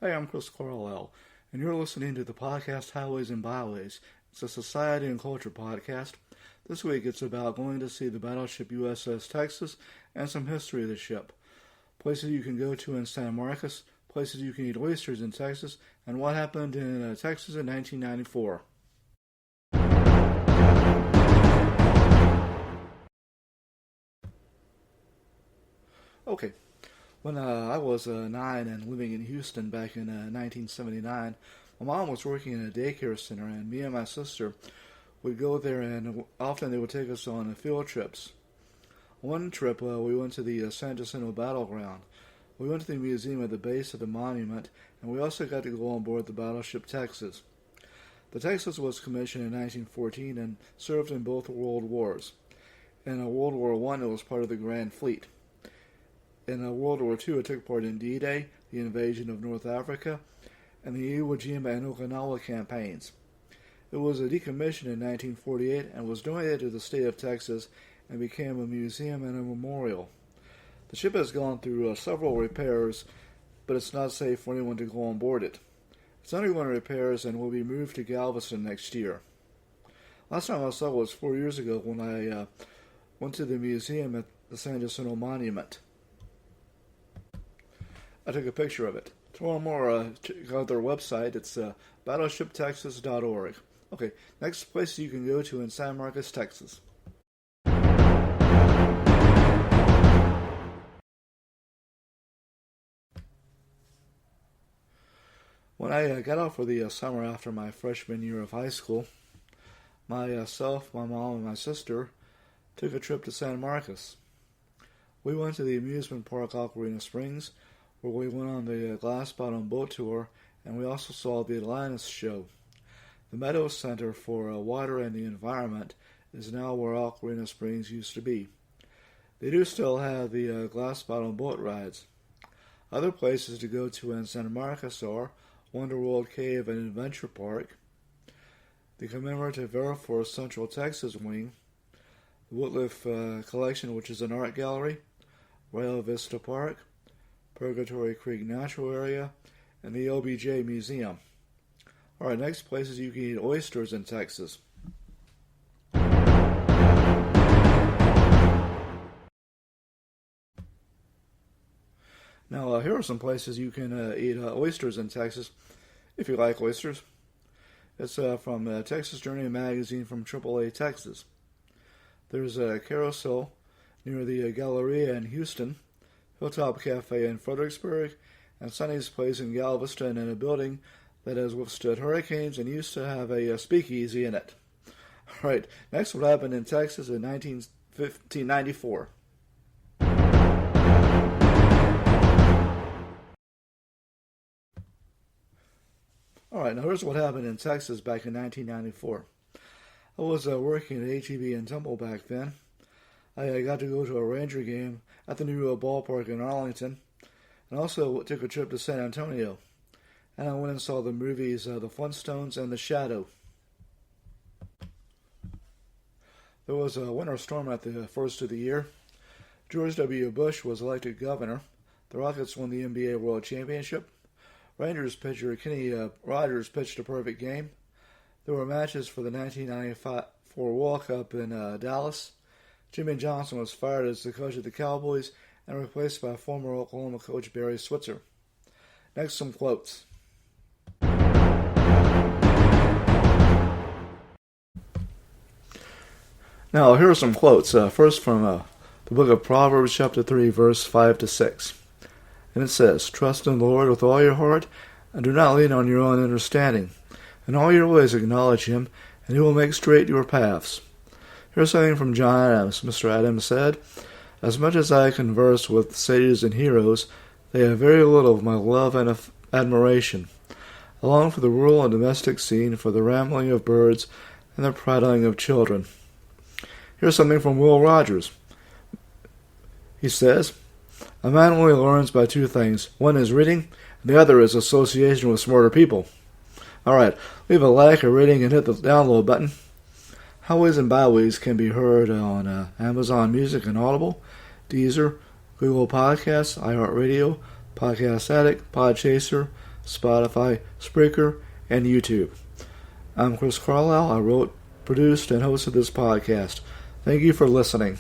Hey, I'm Chris Carlisle, and you're listening to the podcast Highways and Byways. It's a society and culture podcast. This week it's about going to see the Battleship USS Texas and some history of the ship. Places you can go to in San Marcos, places you can eat oysters in Texas, and what happened in Texas in 1994. Okay. When I was 9 and living in Houston back in 1979, my mom was working in a daycare center, and me and my sister would go there, and often they would take us on field trips. One trip, we went to the San Jacinto Battleground. We went to the museum at the base of the monument, and we also got to go on board the Battleship Texas. The Texas was commissioned in 1914 and served in both World Wars. In World War I, it was part of the Grand Fleet. In World War II, it took part in D-Day, the invasion of North Africa, and the Iwo Jima and Okinawa campaigns. It was decommissioned in 1948 and was donated to the state of Texas and became a museum and a memorial. The ship has gone through several repairs, but it's not safe for anyone to go on board it. It's undergoing repairs and will be moved to Galveston next year. Last time I saw it was 4 years ago when I went to the museum at the San Jacinto Monument. I took a picture of it. To learn more, check out their website. It's battleshiptexas.org. Okay, next place you can go to in San Marcos, Texas. When I got out for the summer after my freshman year of high school, myself, my mom, and my sister took a trip to San Marcos. We went to the amusement park Ocarina Springs, where we went on the glass bottom boat tour, and we also saw the Atlantis show. The Meadows Center for Water and the Environment is now where Ocarina Springs used to be. They do still have the glass bottom boat rides. Other places to go to in San Marcos are Wonderworld Cave and Adventure Park, the commemorative Air Force Central Texas Wing, the Woodliff Collection, which is an art gallery, Rail Vista Park, Purgatory Creek Natural Area, and the LBJ Museum. Alright, next places you can eat oysters in Texas. Now, here are some places you can eat oysters in Texas, if you like oysters. It's from Texas Journey magazine from AAA Texas. There's a carousel near the Galleria in Houston, Hilltop Cafe in Fredericksburg, and Sonny's Place in Galveston, in a building that has withstood hurricanes and used to have a speakeasy in it. All right, next, what happened in Texas in 1994. All right, now here's what happened in Texas back in 1994. I was working at HEB in Temple back then. I got to go to a Ranger game at the new ballpark in Arlington, and also took a trip to San Antonio. And I went and saw the movies The Flintstones and The Shadow. There was a winter storm at the first of the year. George W. Bush was elected governor. The Rockets won the NBA World Championship. Rangers pitcher Kenny Rogers pitched a perfect game. There were matches for the 1994 World Cup in Dallas. Jimmy Johnson was fired as the coach of the Cowboys and replaced by former Oklahoma coach Barry Switzer. Next, some quotes. Now, here are some quotes. First from the book of Proverbs, chapter 3, verse 5 to 6. And it says, "Trust in the Lord with all your heart, and do not lean on your own understanding. In all your ways acknowledge him, and he will make straight your paths." Here's something from John Adams. Mr. Adams said, "As much as I converse with sages and heroes, they have very little of my love and admiration. I long for the rural and domestic scene, for the rambling of birds and the prattling of children." Here's something from Will Rogers. He says, "A man only learns by two things. One is reading, and the other is association with smarter people." Alright, leave a like, a rating, and hit the download button. Highways and Byways can be heard on Amazon Music and Audible, Deezer, Google Podcasts, iHeartRadio, Podcast Addict, Podchaser, Spotify, Spreaker, and YouTube. I'm Chris Carlisle. I wrote, produced, and hosted this podcast. Thank you for listening.